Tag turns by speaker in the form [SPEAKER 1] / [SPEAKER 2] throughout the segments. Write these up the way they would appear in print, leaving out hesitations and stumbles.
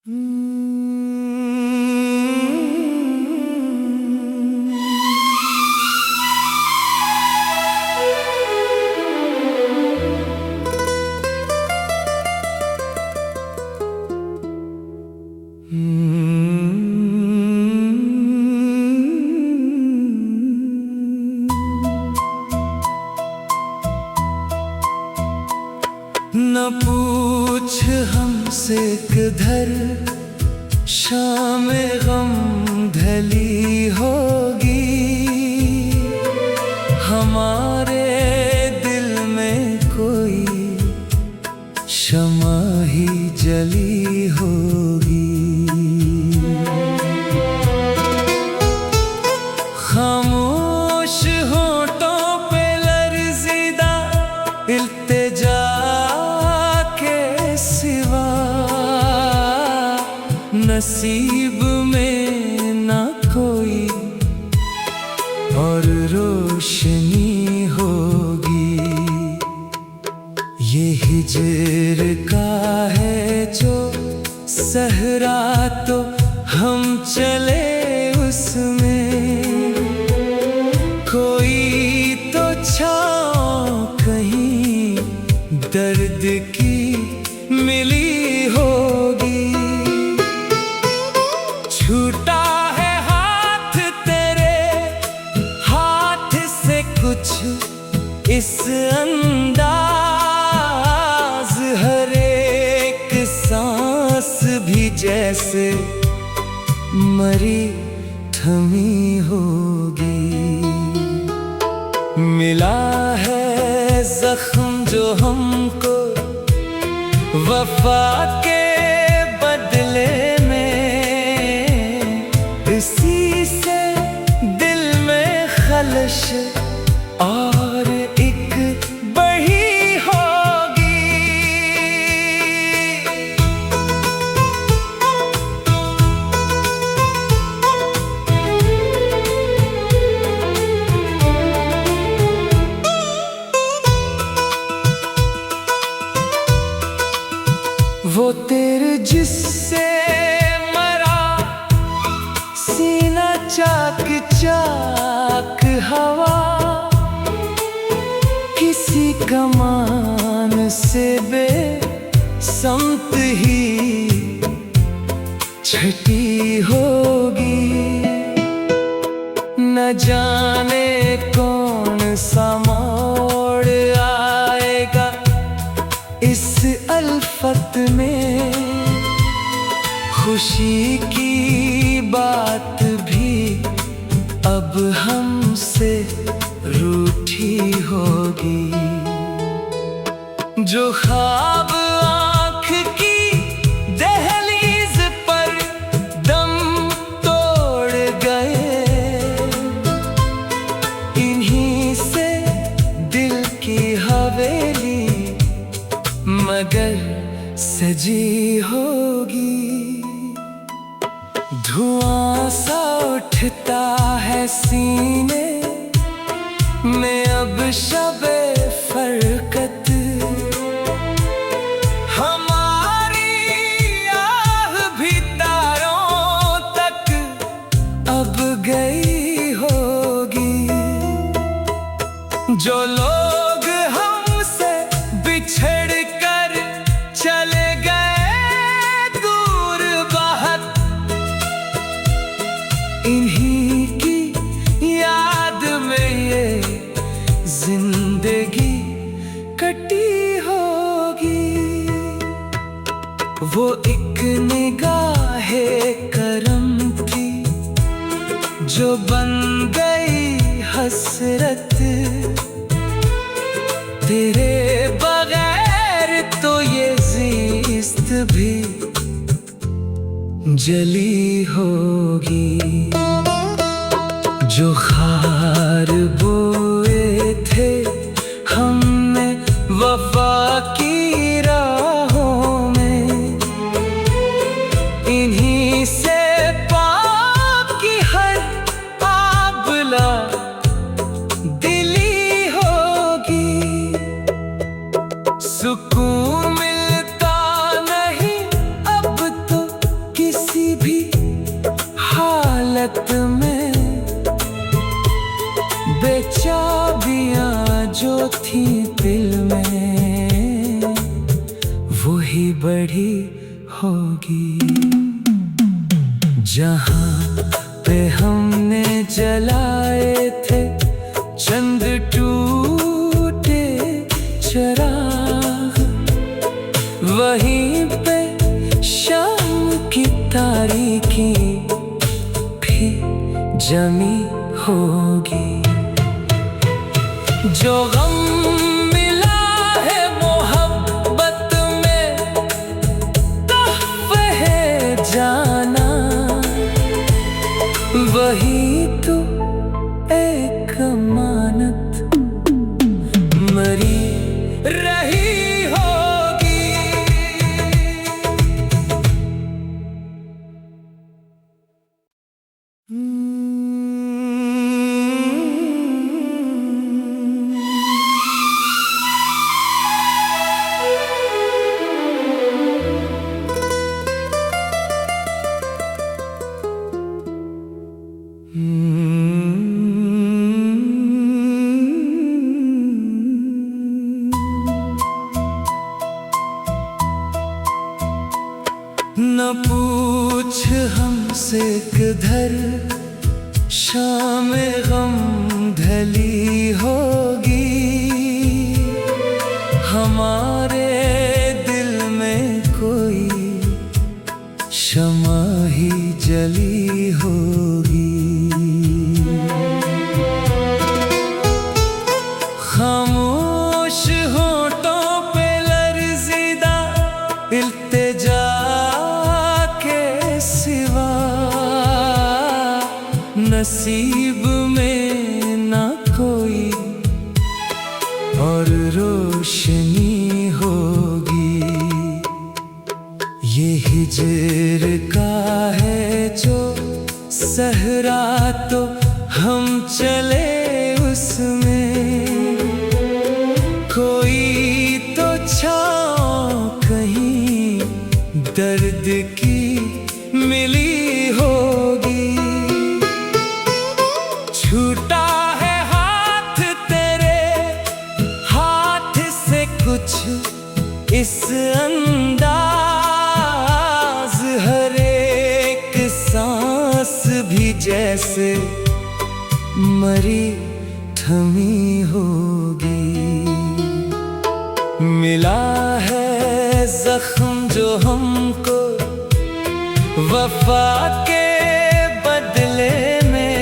[SPEAKER 1] न पूछ हमसे किधर शाम गम ढली होगी, हमारे दिल में कोई शमा ही जली होगी। खामोश होंठों पे लर्ज़िदा इल्तिजा नसीब में ना कोई और रोशनी होगी। ये हिजर का है जो सहरा तो हम चले उसमें, कोई तो छाँव कहीं दर्द की मिली होगी। छूटा है हाथ तेरे हाथ से कुछ इस अंदाज, हर एक सांस भी जैसे मरी थमी होगी। मिला है जख्म जो हमको वफा के बदले में, इसी से दिल में खलश और एक बढ़ी होगी। वो तेरे जिससे मरा सीना चाक चाक हवा, किसी कमान से बेसमत ही छटी होगी। न जाने कौन सा मोड़ आएगा इस अल्फत में, खुशी की बात भी अब हमसे रूठी होगी। जो ख्वाब आँख की दहलीज पर दम तोड़ गए, इन्हीं से दिल की हवेली मगर सजी होगी। धुआं सा उठता है सीने में अब शबे फरकत, हमारी आह भी तारों तक अब गई होगी। जो लोग हमसे बिछड़ कर चले गए दूर बहुत, इन्हीं की याद में ये जिंदगी कटी होगी। वो एक निगाहे करम थी जो बन गई हसरत, तेरे बगैर तो ये ज़िस्त भी जली होगी। जो खार बोए थे हमने वफा की राहों में, इन्हीं से पाप की हर आबला दिली होगी। सुकून मिलता नहीं अब तो होगी। जहाँ पे हमने जलाए थे चंद टूटे चिराग, वहीं पे शाम की तारीकी भी जमी होगी। जो गम मिला है मोहब्बत में तोहफे है जाना, वही तो एक अमानत मरी रही होगी। न पूछ हमसे किधर शाम गम ढली होगी, हमारे दिल में कोई शमा ही जली होगी। खामोश होंठों पे लर्ज़िदा इल्तिजा नसीब में ना कोई और रोशनी होगी। ये हिजर का है जो सहरा तो हम चले उसमें, कोई तो छाँव कहीं दर्द की मिली होगी। छूटा है हाथ तेरे हाथ से कुछ इस अंदाज, हर एक सांस भी जैसे मरी थमी होगी। मिला है जख्म जो हमको वफा के बदले में,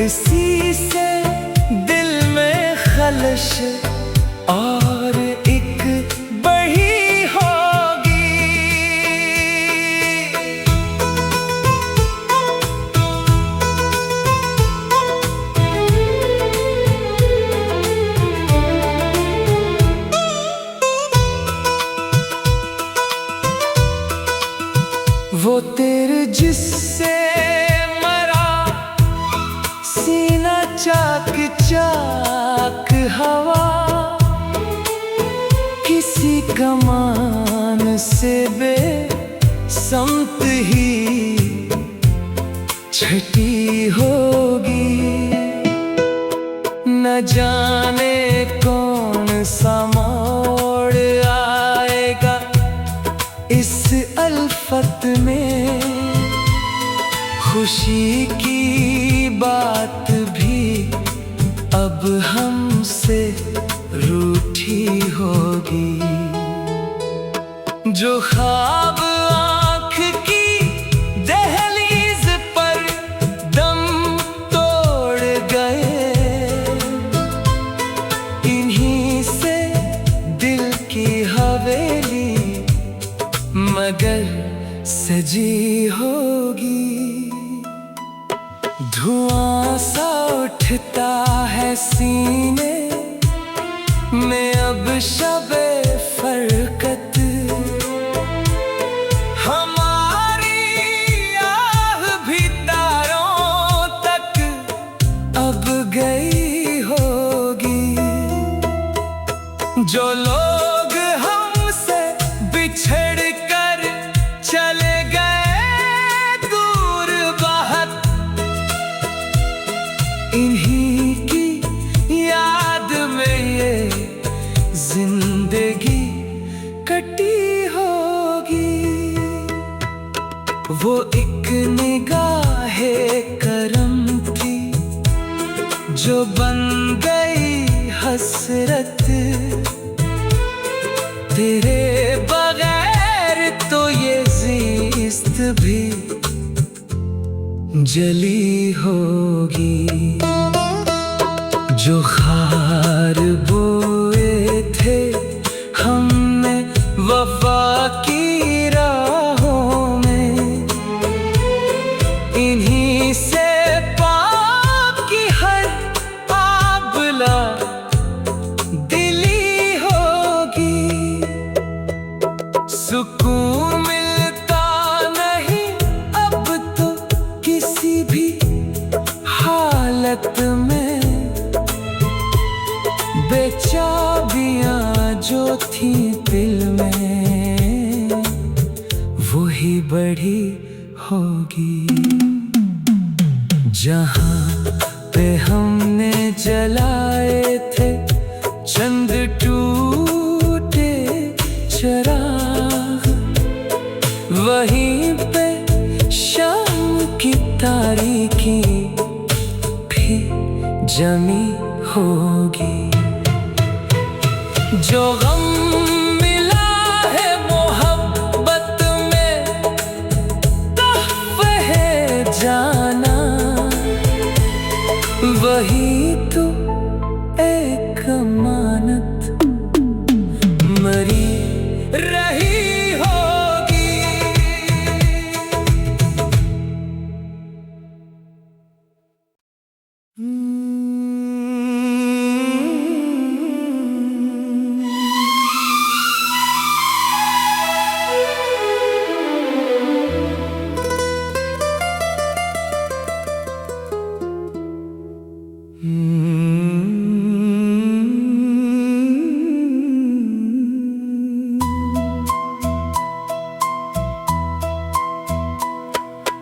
[SPEAKER 1] इसी से दिल में खलश और एक बढ़ी होगी। वो तेरे जिससे मरा सीना चाक चाक हवा, किसी कमान से बेसमत ही छटी होगी। न जाने कौन सा मोड़ आएगा इस अल्फत में, खुशी की बात भी अब हमसे रूठी होगी। जो ख्वाब आँख की दहलीज पर दम तोड़ गए, इन्हीं से दिल की हवेली मगर सजी होगी। धुआं सा उठता है सीने में अब शबे फरकत, हमारी आह भी तारों तक अब गई होगी। जो लोग हमसे बिछड़ कर चले गए दूर बहुत, इन्हीं की याद में ये जिंदगी कट वो एक निगाहे करम थी जो बन गई हसरत। तेरे बगैर तो ये ज़िस्त भी जली होगी। जो खार बोए थे हमने वफा की राहों में, इन्हीं से पाप की हर आबला दिली होगी। सुकून मिलता नहीं अब तो किसी भी हालत में। बेचाबियां जो थी दिल में वही बड़ी होगी। जहां पे हमने जलाए थे चंद टूटे चिराग, वहीं पे शाम की तारीकी भी जमी होगी। जो गम मिला है मोहब्बत में तोहफ़े है जाना, वही तो एक अमानत मरी रही होगी।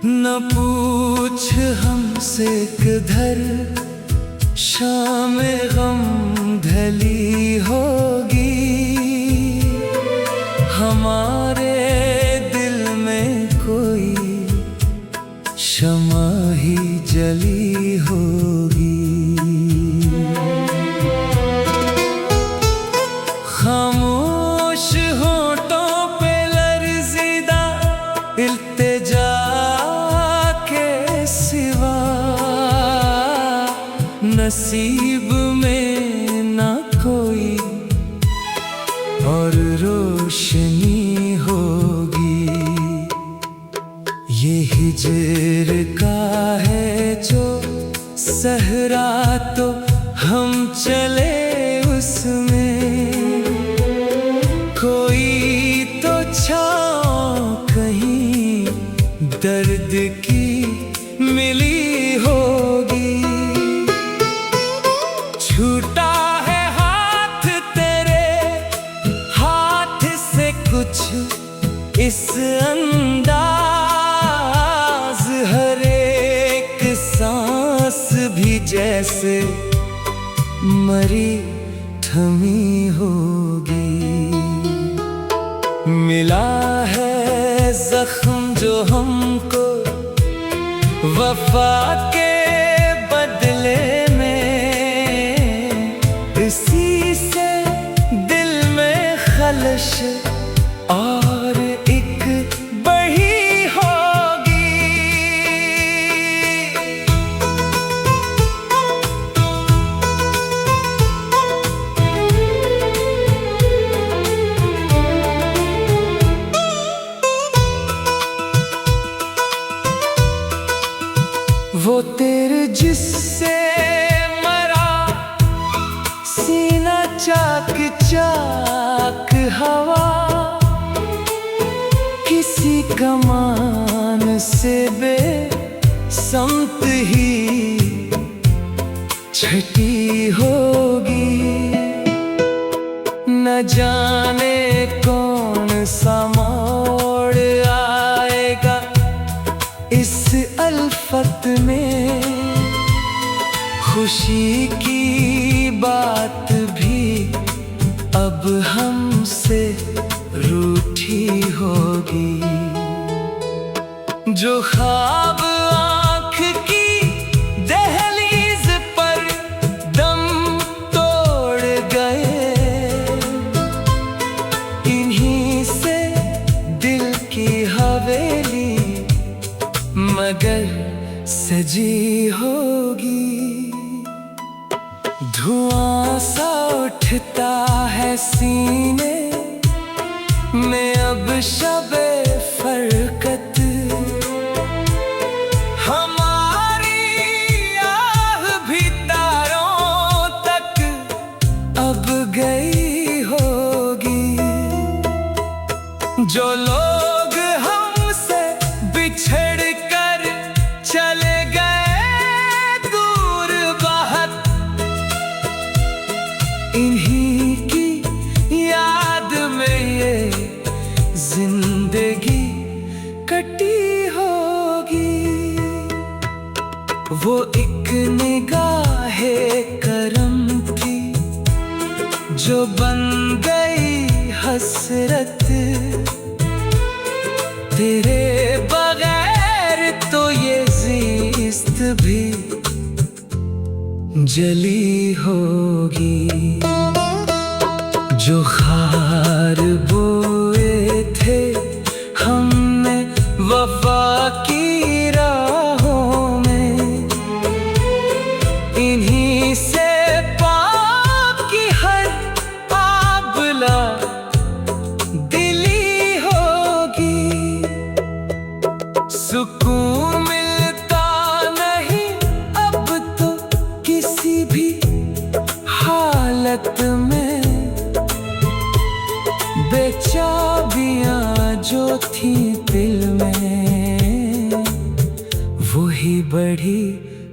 [SPEAKER 1] न पूछ हमसे किधर शाम गम ढली होगी। हमारे दिल में कोई शमा ही जली होगी। खामोश होंठों पे लर्ज़िदा इल्तिजा नसीब में ना कोई और रोशनी होगी। ये हिजर का है जो सहरा तो हम चले उसमें। कोई तो छाँव कहीं दर्द की मिली होगी। छूटा है हाथ तेरे हाथ से कुछ इस अंदाज, हर एक सांस भी जैसे मरी थमी होगी। मिला है जख्म जो हमको वफा के बदले में, इसी से दिल में खलश और एक बढ़ी होगी। वो तेरे जिससे मरा सीना चाक चाक हवा, किसी कमान से बेसमत ही छटी होगी। न जाने कौन सा मोड़ आएगा इस अल्फत में, खुशी की बात भी अब हमसे रूठी होगी। जो ख्वाब आँख की दहलीज पर दम तोड़ गए, इन्हीं से दिल की हवेली मगर सजी होगी। धुआं सा उठता है सीने में अब शबे फरकत, हमारी आह भी तारों तक अब गई होगी। जो लोग हमसे बिछड़ कर चले गए दूर बहुत, इन्हीं की याद में ये जिंदगी कटी होगी। वो एक निगाहे करम थी जो बन गई हसरत, तेरे बगैर तो ये ज़िस्त भी जली होगी। जो खार बोए थे हमने वफा की राहों में, इन्हीं से पाप की हर आबला दिली होगी। सुकून मिलता नहीं अब तो किसी भी हालत में, बेचाबियाँ जो थी दिल में वही बढ़ी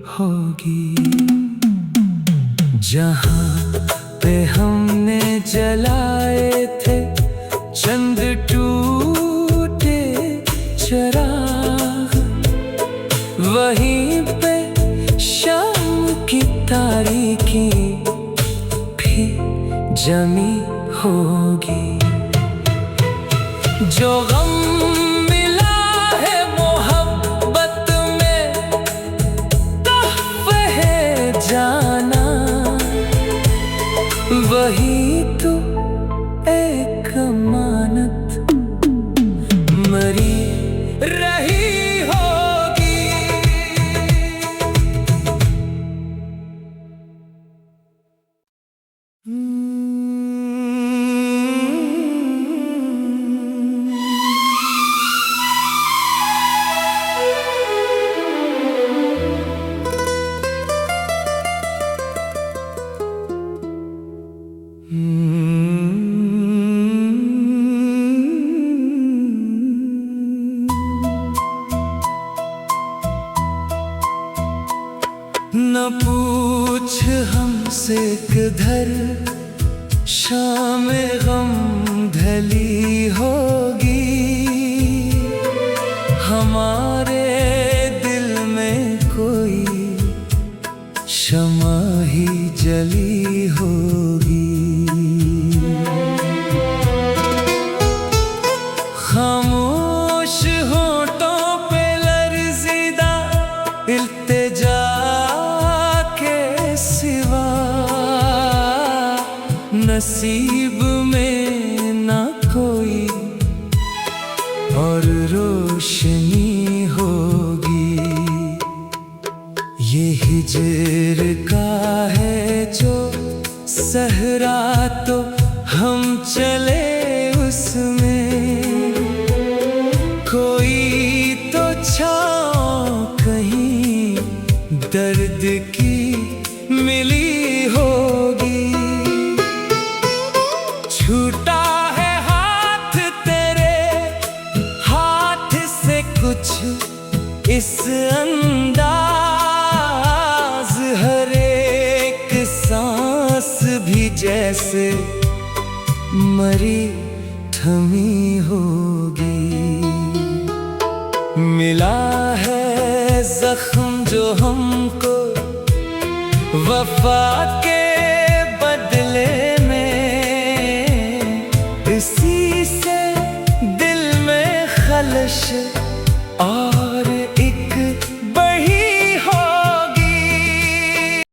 [SPEAKER 1] होगी। जहाँ पे हमने जलाए थे चंद टूटे चिराग, वहीं पे शाम की तारीकी भी जमी होगी। जो गम मिला है मोहब्बत में तहफ़े है जाना, वही तो एक अमानत मरी रही होगी। न पूछ हमसे किधर शाम गम ढली होगी, हमारे दिल में कोई शमा ही जली होगी। खामोश होंठों पे लर्ज़िदा इल्तिजा के सिवा नसीब में ना कोई और रोशनी होगी। ये हिजर का है जो सहरा तो हम चले उसमें, कोई तो छाँव कहीं दर्द की मिली होगी। छूटा है हाथ तेरे हाथ से कुछ इस अंदाज, हर एक सांस भी जैसे मरी थमी होगी। मिला है जख्म जो हमको वफा के बदले में, इसी से दिल में खलश और